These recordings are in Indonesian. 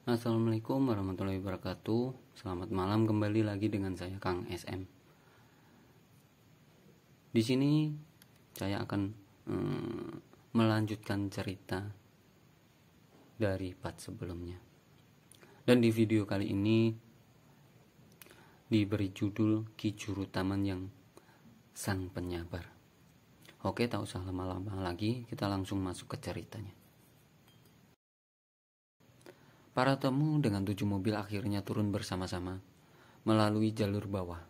Assalamualaikum warahmatullahi wabarakatuh. Selamat malam, kembali lagi dengan saya Kang SM. Di sini saya akan melanjutkan cerita dari part sebelumnya. Dan di video kali ini diberi judul Ki Juru Taman yang Sang Penyabar. Oke, tak usah lama-lama lagi, kita langsung masuk ke ceritanya. Para tamu dengan 7 mobil akhirnya turun bersama-sama melalui jalur bawah.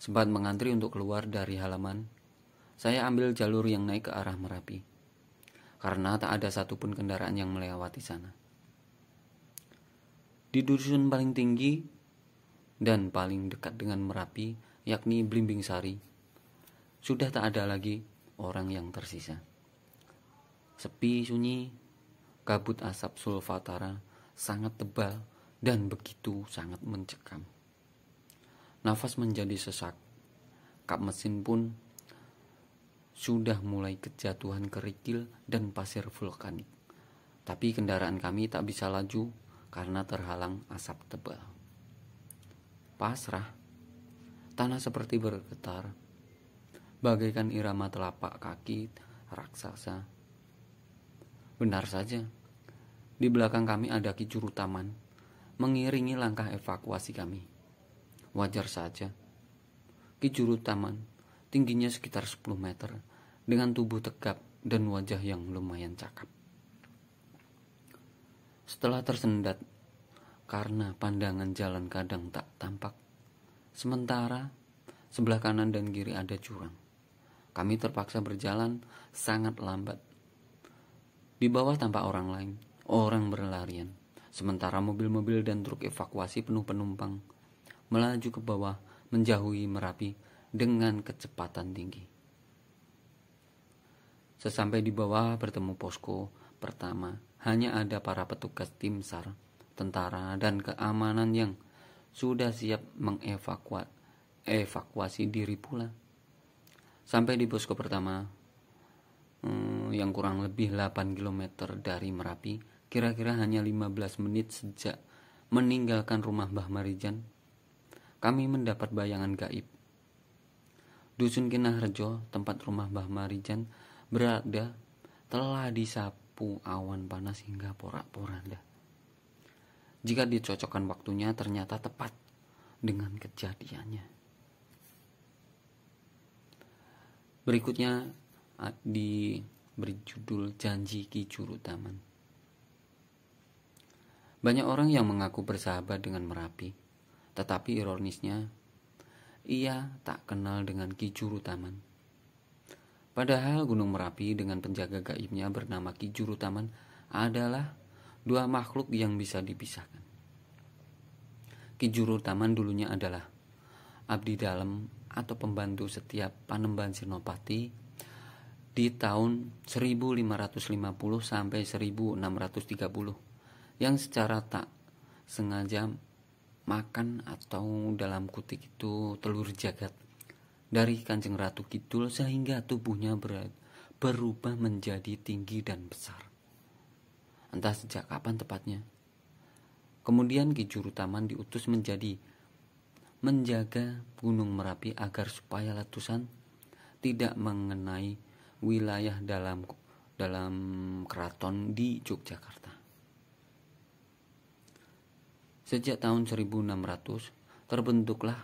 Sempat mengantri untuk keluar dari halaman, saya ambil jalur yang naik ke arah Merapi, karena tak ada satupun kendaraan yang melewati sana. Di dusun paling tinggi dan paling dekat dengan Merapi, yakni Blimbing Sari, sudah tak ada lagi orang yang tersisa. Sepi sunyi, kabut asap sulfatara sangat tebal dan begitu sangat mencekam. Nafas menjadi sesak. Kap mesin pun sudah mulai kejatuhan kerikil dan pasir vulkanik. Tapi kendaraan kami tak bisa laju karena terhalang asap tebal. Pasrah, tanah seperti bergetar, bagaikan irama telapak kaki raksasa. Benar saja, di belakang kami ada Ki Juru Taman mengiringi langkah evakuasi kami. Wajar saja, Ki Juru Taman tingginya sekitar 10 meter dengan tubuh tegap dan wajah yang lumayan cakap. Setelah tersendat karena pandangan jalan kadang tak tampak, sementara sebelah kanan dan kiri ada jurang, kami terpaksa berjalan sangat lambat. Di bawah tampak orang lain, orang berlarian, sementara mobil-mobil dan truk evakuasi penuh penumpang melaju ke bawah menjauhi Merapi dengan kecepatan tinggi. Sesampai di bawah bertemu posko pertama, hanya ada para petugas tim SAR, tentara dan keamanan yang sudah siap mengevakuasi diri pula. Sampai di posko pertama yang kurang lebih 8 km dari Merapi, kira-kira hanya 15 menit sejak meninggalkan rumah Mbah Marijan, kami mendapat bayangan gaib. Dusun Kinarjo, tempat rumah Mbah Marijan berada, telah disapu awan panas hingga porak-poranda. Jika dicocokkan waktunya, ternyata tepat dengan kejadiannya. Berikutnya diberi judul Janji Ki Juru Taman. Banyak orang yang mengaku bersahabat dengan Merapi, tetapi ironisnya, ia tak kenal dengan Ki Juru Taman. Padahal Gunung Merapi dengan penjaga gaibnya bernama Ki Juru Taman adalah dua makhluk yang bisa dipisahkan. Ki Juru Taman dulunya adalah abdi dalam atau pembantu setiap Panembahan Senopati di tahun 1550 sampai 1630, yang secara tak sengaja makan atau dalam kutip itu telur jagat dari Kanjeng Ratu Kidul sehingga tubuhnya berubah menjadi tinggi dan besar. Entah sejak kapan tepatnya. Kemudian Ki Juru Taman diutus menjaga Gunung Merapi agar supaya letusan tidak mengenai wilayah dalam keraton di Yogyakarta. Sejak tahun 1600 terbentuklah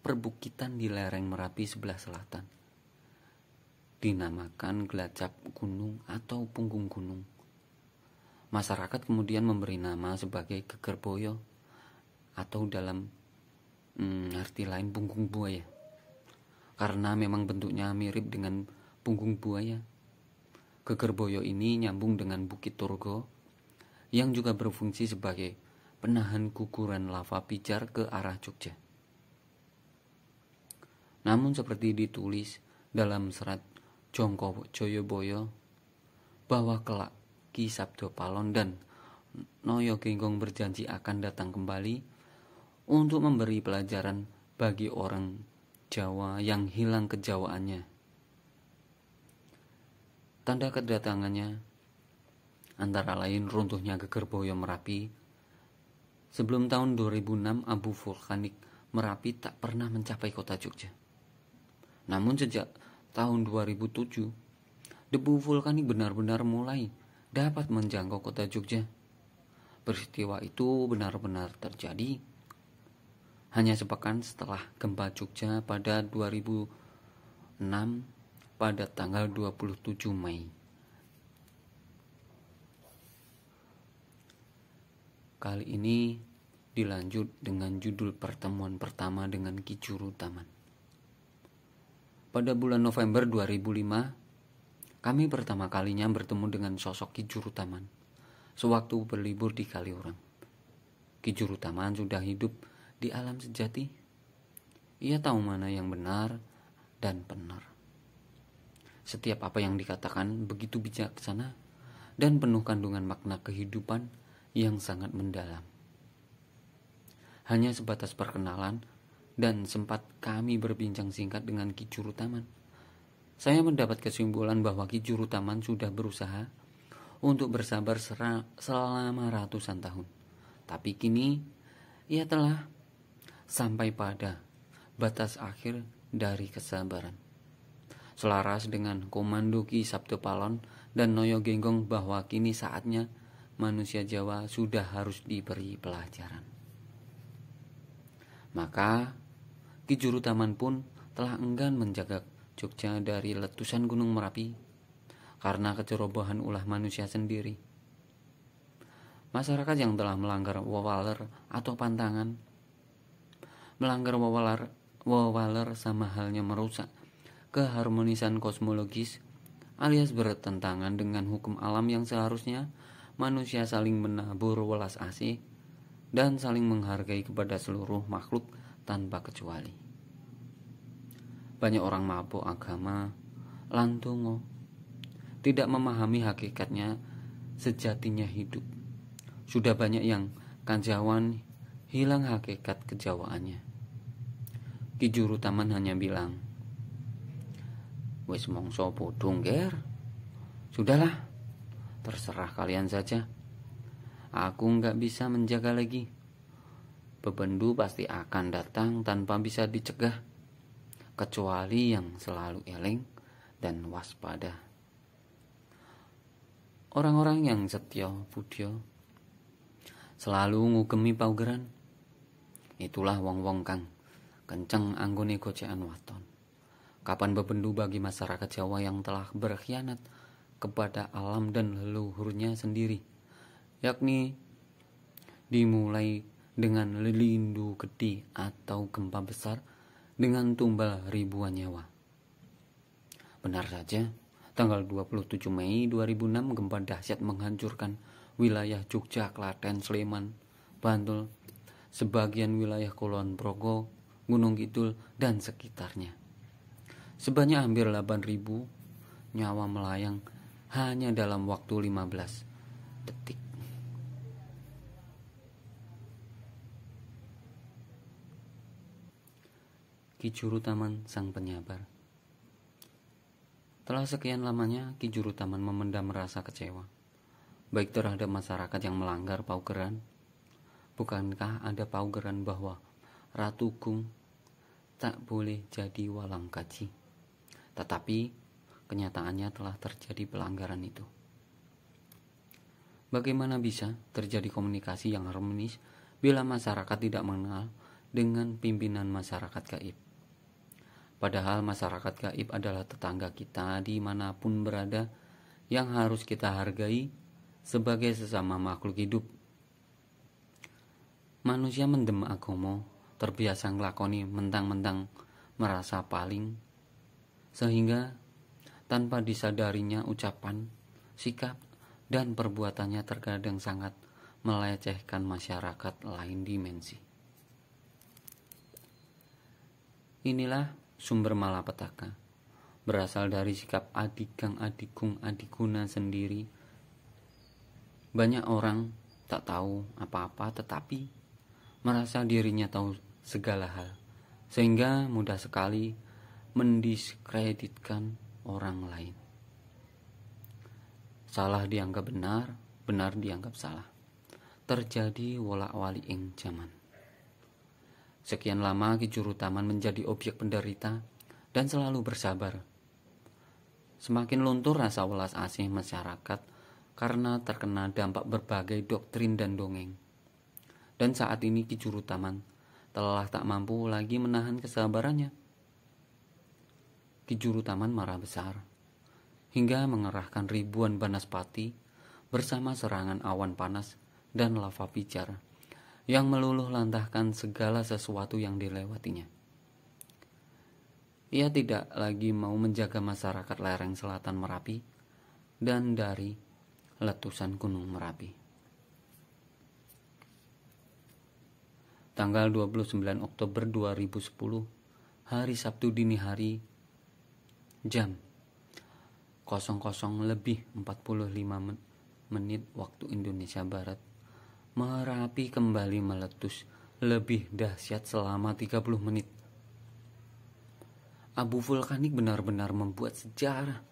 perbukitan di lereng Merapi sebelah selatan, dinamakan Gelacap Gunung atau Punggung Gunung. Masyarakat kemudian memberi nama sebagai Gegerboyo atau dalam arti lain punggung buaya, karena memang bentuknya mirip dengan punggung buaya. Gegerboyo ini nyambung dengan Bukit Turgo yang juga berfungsi sebagai penahan guguran lava pijar ke arah Jogja. Namun seperti ditulis dalam serat Jongko Joyoboyo bahwa kelak Ki Sabdo Palon dan Noyo Genggong berjanji akan datang kembali untuk memberi pelajaran bagi orang Jawa yang hilang kejawaannya. Tanda kedatangannya antara lain runtuhnya Gegerboyo Merapi Sebelum tahun 2006, abu vulkanik Merapi tak pernah mencapai kota Jogja. Namun sejak tahun 2007, debu vulkanik benar-benar mulai dapat menjangkau kota Jogja. Peristiwa itu benar-benar terjadi hanya sepekan setelah gempa Jogja pada 2006 pada tanggal 27 Mei. Kali ini dilanjut dengan judul pertemuan pertama dengan Ki Juru Taman. Pada bulan November 2005, kami pertama kalinya bertemu dengan sosok Ki Juru Taman sewaktu berlibur di Kaliurang. Ki Juru Taman sudah hidup di alam sejati. Ia tahu mana yang benar dan benar. Setiap apa yang dikatakan begitu bijaksana dan penuh kandungan makna kehidupan yang sangat mendalam. Hanya sebatas perkenalan dan sempat kami berbincang singkat dengan Ki Juru Taman. Saya mendapat kesimpulan bahwa Ki Juru Taman sudah berusaha untuk bersabar selama ratusan tahun. Tapi kini ia telah sampai pada batas akhir dari kesabaran. Selaras dengan komando Ki Sabto Palon dan Noyo Genggong bahwa kini saatnya manusia Jawa sudah harus diberi pelajaran. Maka Ki Juru Taman pun telah enggan menjaga Jogja dari letusan Gunung Merapi karena kecerobohan ulah manusia sendiri. Masyarakat yang telah melanggar wawaler atau pantangan. Melanggar wawaler sama halnya merusak keharmonisan kosmologis alias bertentangan dengan hukum alam yang seharusnya manusia saling menabur welas asih dan saling menghargai kepada seluruh makhluk tanpa kecuali. Banyak orang mabuk agama, lantungo, tidak memahami hakikatnya sejatinya hidup. Sudah banyak yang kanjawan hilang hakikat kejawaannya. Ki Juru Taman hanya bilang, "Wis mongso bodong ger. Sudahlah, terserah kalian saja. Aku nggak bisa menjaga lagi. Bebendu pasti akan datang tanpa bisa dicegah, kecuali yang selalu eleng dan waspada." Orang-orang yang setya budya selalu ngugemi paugeran. Itulah wong-wong kang kenceng anggone gocekan waton. Kapan bebendu bagi masyarakat Jawa yang telah berkhianat kepada alam dan leluhurnya sendiri, yakni dimulai dengan lilindo gede atau gempa besar dengan tumbal ribuan nyawa. Benar saja, tanggal 27 Mei 2006 gempa dahsyat menghancurkan wilayah Jogja, Klaten, Sleman, Bantul, sebagian wilayah Kulon Progo, Gunung Kidul, dan sekitarnya. Sebanyak hampir 8.000 nyawa melayang hanya dalam waktu 15 detik. Ki Juru Taman sang penyabar. Telah sekian lamanya Ki Juru Taman memendam rasa kecewa, baik terhadap masyarakat yang melanggar paugeran. Bukankah ada paugeran bahwa Ratu Gung tak boleh jadi walang kaji? Tetapi kenyataannya telah terjadi pelanggaran itu. Bagaimana bisa terjadi komunikasi yang harmonis bila masyarakat tidak mengenal dengan pimpinan masyarakat gaib? Padahal masyarakat gaib adalah tetangga kita dimanapun berada yang harus kita hargai sebagai sesama makhluk hidup. Manusia mendem agomo terbiasa nglakoni mentang-mentang merasa paling, sehingga tanpa disadarinya ucapan, sikap, dan perbuatannya terkadang sangat melecehkan masyarakat lain dimensi. Inilah sumber malapetaka, berasal dari sikap adigang, adigung, adiguna sendiri. Banyak orang tak tahu apa-apa tetapi merasa dirinya tahu segala hal, sehingga mudah sekali mendiskreditkan orang lain. Salah dianggap benar, benar dianggap salah. terjadi wolak-walik ing jaman. Sekian lama Ki Jurutaman menjadi objek penderita dan selalu bersabar. Semakin luntur rasa welas asih masyarakat karena terkena dampak berbagai doktrin dan dongeng. Dan saat ini Ki Jurutaman telah tak mampu lagi menahan kesabarannya. Ki Jurutaman marah besar hingga mengerahkan ribuan banaspati bersama serangan awan panas dan lava pijar yang meluluh lantahkan segala sesuatu yang dilewatinya. Ia tidak lagi mau menjaga masyarakat lereng selatan Merapi dan dari letusan Gunung Merapi. Tanggal 29 Oktober 2010, hari Sabtu dini hari, jam 00:45 waktu Indonesia Barat, Merapi kembali meletus lebih dahsyat selama 30 menit. Abu vulkanik benar-benar membuat sejarah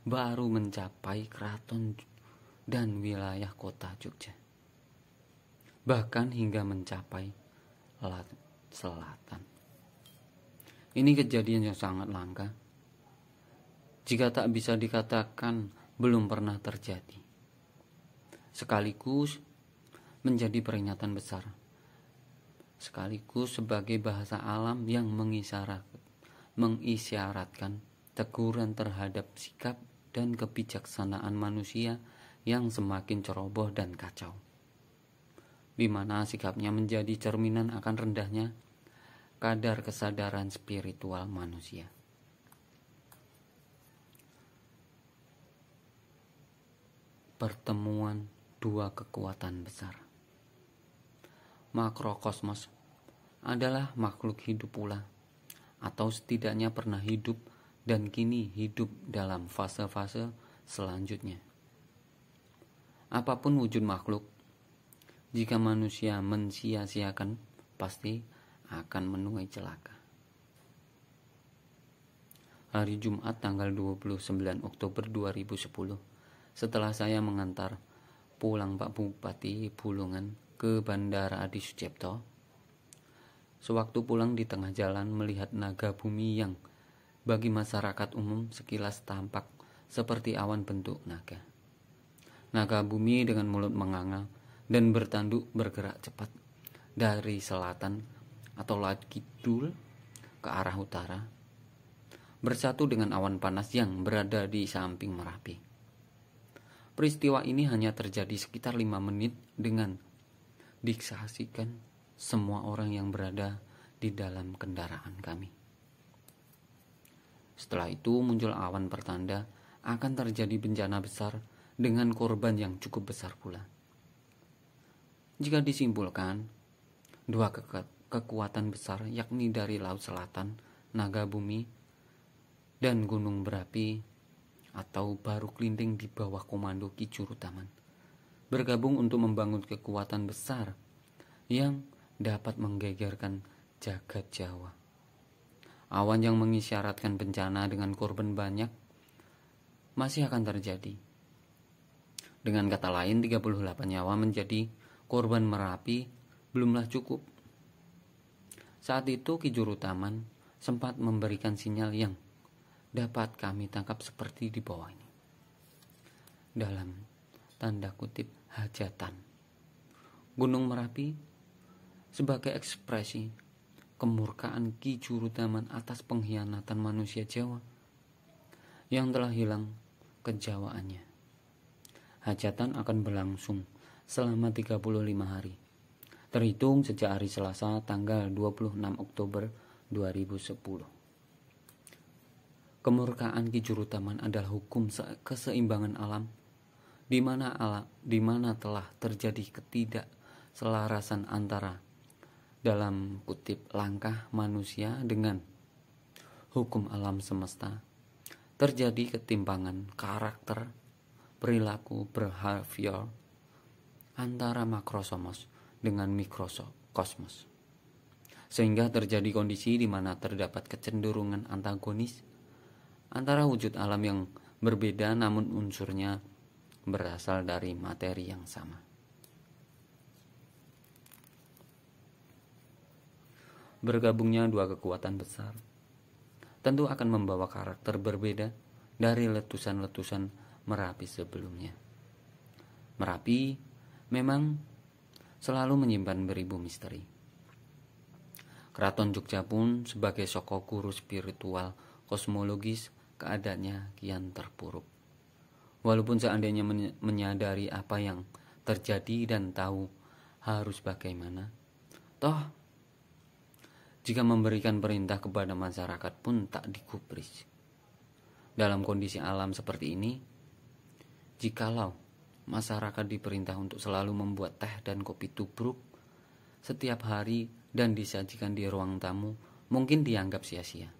baru mencapai keraton dan wilayah kota Jogja. Bahkan hingga mencapai Laut Selatan. Ini kejadian yang sangat langka, jika tak bisa dikatakan belum pernah terjadi. Sekaligus menjadi peringatan besar, sekaligus sebagai bahasa alam yang mengisyaratkan teguran terhadap sikap dan kebijaksanaan manusia yang semakin ceroboh dan kacau, di mana sikapnya menjadi cerminan akan rendahnya kadar kesadaran spiritual manusia. Pertemuan dua kekuatan besar. Makrokosmos adalah makhluk hidup pula, atau setidaknya pernah hidup dan kini hidup dalam fase-fase selanjutnya. Apapun wujud makhluk, jika manusia mensia-siakan, pasti akan menuai celaka. Hari Jumat tanggal 29 Oktober 2010, setelah saya mengantar pulang Pak Bupati Bulungan ke Bandara Adi Sucipto, sewaktu pulang di tengah jalan melihat naga bumi yang bagi masyarakat umum sekilas tampak seperti awan bentuk naga. Naga bumi dengan mulut menganga dan bertanduk bergerak cepat dari selatan atau laut kidul ke arah utara, bersatu dengan awan panas yang berada di samping Merapi. Peristiwa ini hanya terjadi sekitar 5 menit dengan disaksikan semua orang yang berada di dalam kendaraan kami. Setelah itu muncul awan pertanda akan terjadi bencana besar dengan korban yang cukup besar pula. Jika disimpulkan, dua kekuatan besar yakni dari Laut Selatan, naga bumi, dan gunung berapi atau Baru Klinting di bawah komando Ki Jurutaman bergabung untuk membangun kekuatan besar yang dapat menggegerkan jagat Jawa. Awan yang mengisyaratkan bencana dengan korban banyak masih akan terjadi. Dengan kata lain, 38 nyawa menjadi korban Merapi belumlah cukup. Saat itu Ki Jurutaman sempat memberikan sinyal yang dapat kami tangkap seperti di bawah ini. Dalam tanda kutip hajatan. Gunung Merapi sebagai ekspresi kemurkaan Ki Jurutaman atas pengkhianatan manusia Jawa yang telah hilang kejawaannya. Hajatan akan berlangsung selama 35 hari, terhitung sejak hari Selasa tanggal 26 Oktober 2010. Kemurkaan Ki Jurutaman adalah hukum keseimbangan alam, di mana telah terjadi ketidakselarasan antara dalam kutip langkah manusia dengan hukum alam semesta. Terjadi ketimpangan karakter, perilaku, behavior antara makrokosmos dengan mikrokosmos, sehingga terjadi kondisi di mana terdapat kecenderungan antagonis antara wujud alam yang berbeda namun unsurnya berasal dari materi yang sama. Bergabungnya dua kekuatan besar tentu akan membawa karakter berbeda dari letusan-letusan Merapi sebelumnya. Merapi memang selalu menyimpan beribu misteri. Keraton Jogja pun sebagai soko guru spiritual kosmologis keadaannya kian terpuruk. Walaupun seandainya menyadari apa yang terjadi dan tahu harus bagaimana, toh jika memberikan perintah kepada masyarakat pun tak digubris. Dalam kondisi alam seperti ini, jikalau masyarakat diperintah untuk selalu membuat teh dan kopi tubruk setiap hari dan disajikan di ruang tamu, mungkin dianggap sia-sia.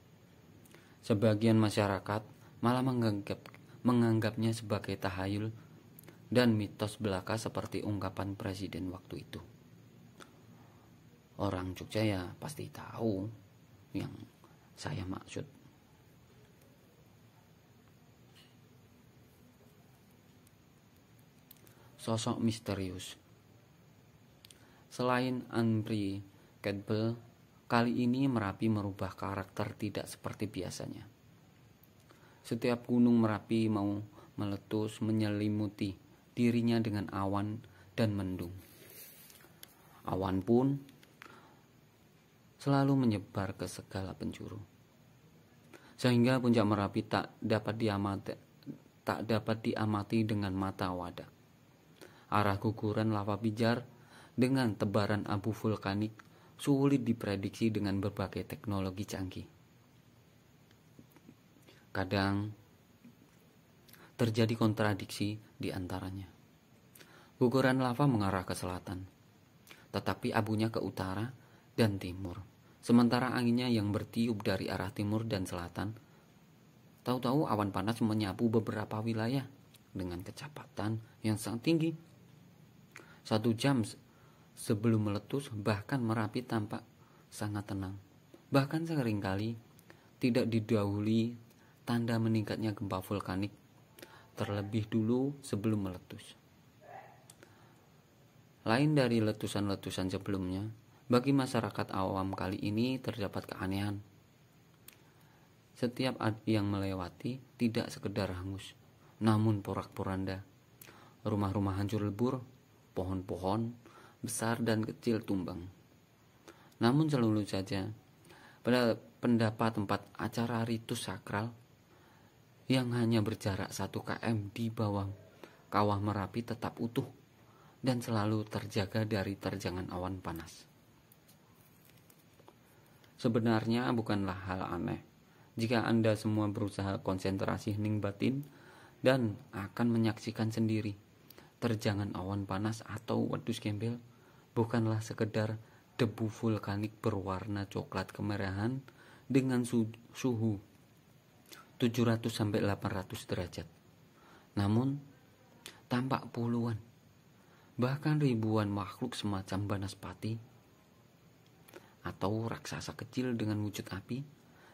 Sebagian masyarakat malah menganggapnya sebagai tahayul dan mitos belaka seperti ungkapan presiden waktu itu. Orang Jogja ya pasti tahu yang saya maksud. Sosok misterius. Selain unpredictable, kali ini Merapi merubah karakter tidak seperti biasanya. Setiap gunung Merapi mau meletus menyelimuti dirinya dengan awan dan mendung. Awan pun selalu menyebar ke segala penjuru, sehingga puncak Merapi tak dapat diamati dengan mata wadak. Arah guguran lava pijar dengan tebaran abu vulkanik sulit diprediksi dengan berbagai teknologi canggih. Kadang terjadi kontradiksi di antaranya. Guguran lava mengarah ke selatan, tetapi abunya ke utara dan timur. Sementara anginnya yang bertiup dari arah timur dan selatan, tahu-tahu awan panas menyapu beberapa wilayah dengan kecepatan yang sangat tinggi. 1 jam sebelum meletus, bahkan Merapi tampak sangat tenang. Bahkan seringkali tidak didahului tanda meningkatnya gempa vulkanik terlebih dulu sebelum meletus. Lain dari letusan-letusan sebelumnya, bagi masyarakat awam kali ini terdapat keanehan. Setiap yang melewati tidak sekedar hangus, namun porak-poranda. Rumah-rumah hancur lebur, pohon-pohon besar dan kecil tumbang. Namun selalu saja pada pendapat tempat acara ritus sakral yang hanya berjarak 1 km di bawah kawah Merapi tetap utuh dan selalu terjaga dari terjangan awan panas. Sebenarnya bukanlah hal aneh jika Anda semua berusaha konsentrasi hening batin dan akan menyaksikan sendiri terjangan awan panas atau wedus gembel bukanlah sekedar debu vulkanik berwarna coklat kemerahan dengan suhu 700-800 derajat. Namun tampak puluhan bahkan ribuan makhluk semacam Banaspati atau raksasa kecil dengan wujud api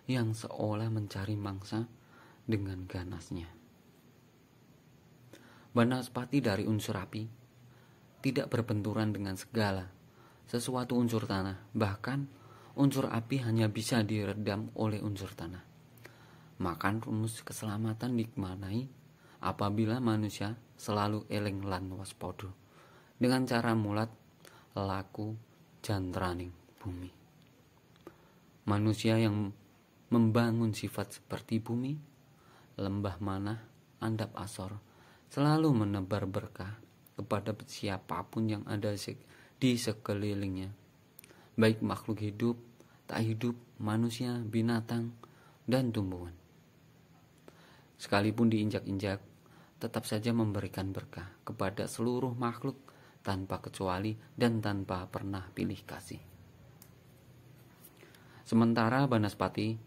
yang seolah mencari mangsa dengan ganasnya. Banaspati dari unsur api tidak berbenturan dengan segala sesuatu unsur tanah, bahkan unsur api hanya bisa diredam oleh unsur tanah. Maka rumus keselamatan dimaknai apabila manusia selalu eling lan waspodo dengan cara mulat laku jantraning bumi. Manusia yang membangun sifat seperti bumi, lembah manah, andap asor, selalu menebar berkah kepada siapapun yang ada di sekelilingnya, baik makhluk hidup, tak hidup, manusia, binatang, dan tumbuhan. Sekalipun diinjak-injak, tetap saja memberikan berkah kepada seluruh makhluk tanpa kecuali dan tanpa pernah pilih kasih. Sementara Banaspati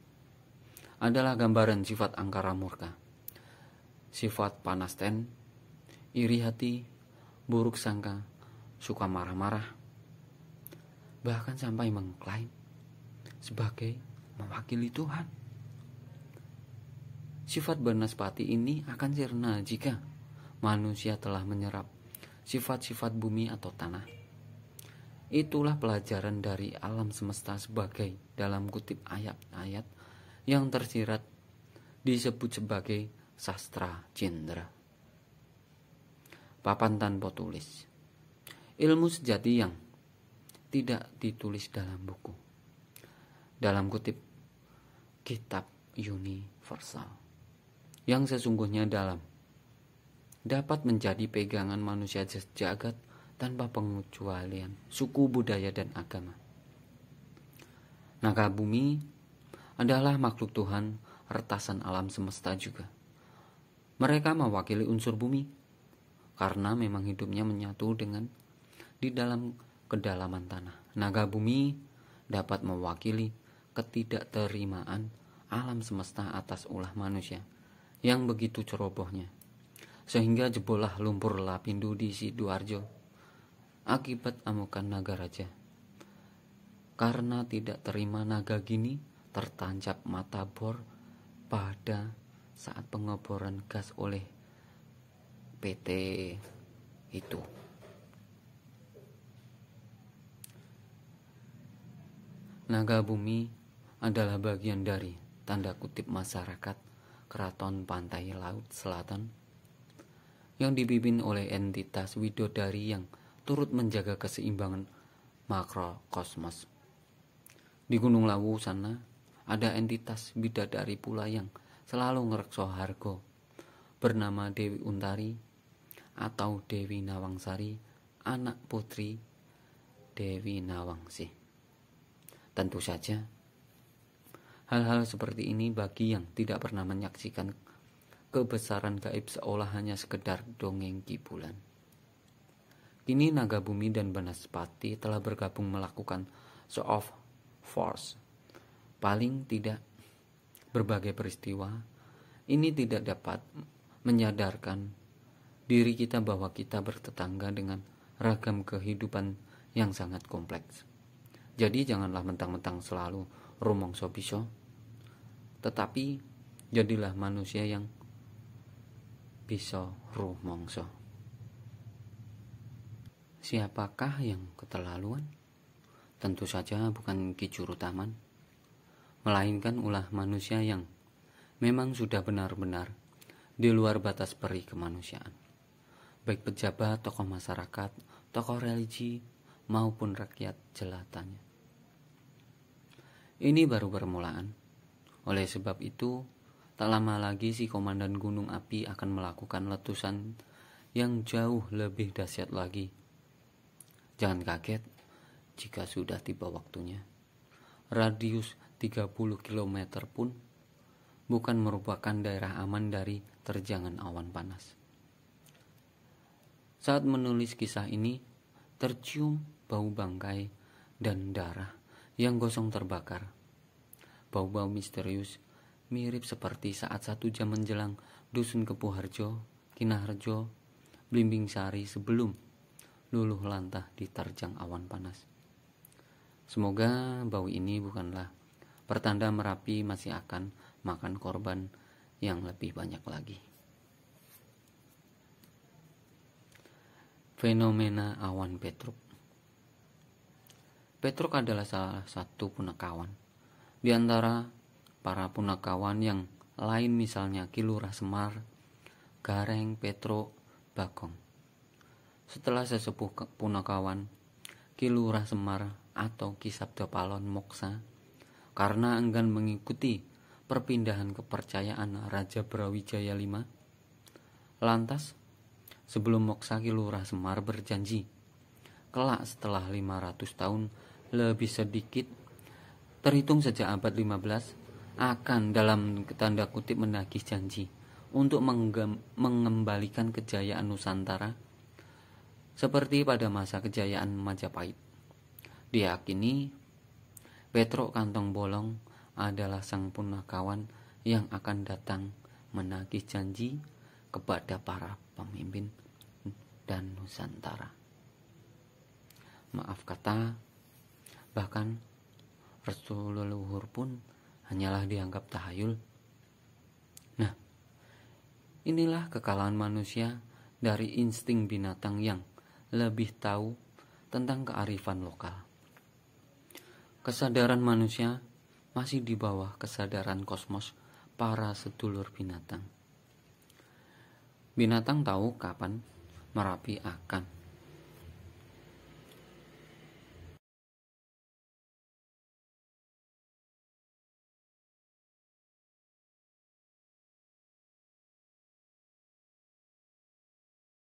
adalah gambaran sifat angkara murka, sifat panas ten, iri hati, buruk sangka, suka marah-marah, bahkan sampai mengklaim sebagai mewakili Tuhan. Sifat Banaspati ini akan sirna jika manusia telah menyerap sifat-sifat bumi atau tanah. Itulah pelajaran dari alam semesta sebagai dalam kutip ayat-ayat yang tersirat disebut sebagai sastra cindera. Papan tanpa tulis. Ilmu sejati yang tidak ditulis dalam buku. Dalam kutip kitab universal. Yang sesungguhnya dapat menjadi pegangan manusia sejagat tanpa pengecualian suku, budaya, dan agama. Naga bumi adalah makhluk Tuhan, retasan alam semesta juga. Mereka mewakili unsur bumi karena memang hidupnya menyatu dengan di dalam kedalaman tanah. Naga bumi dapat mewakili ketidakterimaan alam semesta atas ulah manusia yang begitu cerobohnya, sehingga jebollah lumpur Lapindo di Sidoarjo akibat amukan naga raja. Karena tidak terima naga gini tertancap mata bor pada saat pengeboran gas oleh PT itu. Naga bumi adalah bagian dari tanda kutip masyarakat Keraton Pantai Laut Selatan yang dipimpin oleh entitas widodari yang turut menjaga keseimbangan makrokosmos. Di Gunung Lawu sana ada entitas bidadari pula yang selalu ngerekso hargo bernama Dewi Untari atau Dewi Nawangsari, anak putri Dewi Nawangsi. Tentu saja hal-hal seperti ini bagi yang tidak pernah menyaksikan kebesaran gaib seolah hanya sekedar dongeng kibulan. Kini Naga Bumi dan Banaspati telah bergabung melakukan show of force. Paling tidak berbagai peristiwa ini tidak dapat menyadarkan diri kita bahwa kita bertetangga dengan ragam kehidupan yang sangat kompleks. Jadi janganlah mentang-mentang selalu rumongso biso, tetapi jadilah manusia yang bisa rumongso. Siapakah yang keterlaluan? Tentu saja bukan Ki Juru Taman, melainkan ulah manusia yang memang sudah benar-benar di luar batas peri kemanusiaan. Baik pejabat, tokoh masyarakat, tokoh religi, maupun rakyat jelatannya. Ini baru permulaan. Oleh sebab itu, tak lama lagi si komandan gunung api akan melakukan letusan yang jauh lebih dahsyat lagi. Jangan kaget jika sudah tiba waktunya. Radius 30 km pun bukan merupakan daerah aman dari terjangan awan panas. Saat menulis kisah ini, tercium bau bangkai dan darah yang gosong terbakar. Bau-bau misterius mirip seperti saat 1 jam menjelang dusun Kepuharjo, Kinaharjo, Blimbing Sari sebelum luluh lantah diterjang awan panas. Semoga bau ini bukanlah pertanda Merapi masih akan makan korban yang lebih banyak lagi. Fenomena awan Petruk. Petruk adalah salah satu punakawan di antara para punakawan yang lain, misalnya Ki Lurah Semar, Gareng, Petruk, Bagong. Setelah sesepuh punakawan Ki Lurah Semar atau Ki Sabdapalon moksa karena enggan mengikuti perpindahan kepercayaan Raja Brawijaya V. Lantas sebelum moksa, Ki Lurah Semar berjanji kelak setelah 500 tahun lebih sedikit terhitung sejak abad 15 akan dalam tanda kutip menagih janji untuk mengembalikan kejayaan Nusantara seperti pada masa kejayaan Majapahit. Diyakini Petruk Kantong Bolong adalah sang punakawan yang akan datang menagih janji kepada para pemimpin dan Nusantara. Maaf kata, bahkan restu leluhur pun hanyalah dianggap tahayul. Nah, inilah kekalahan manusia dari insting binatang yang lebih tahu tentang kearifan lokal. Kesadaran manusia masih di bawah kesadaran kosmos para sedulur binatang. Binatang tahu kapan Merapi akan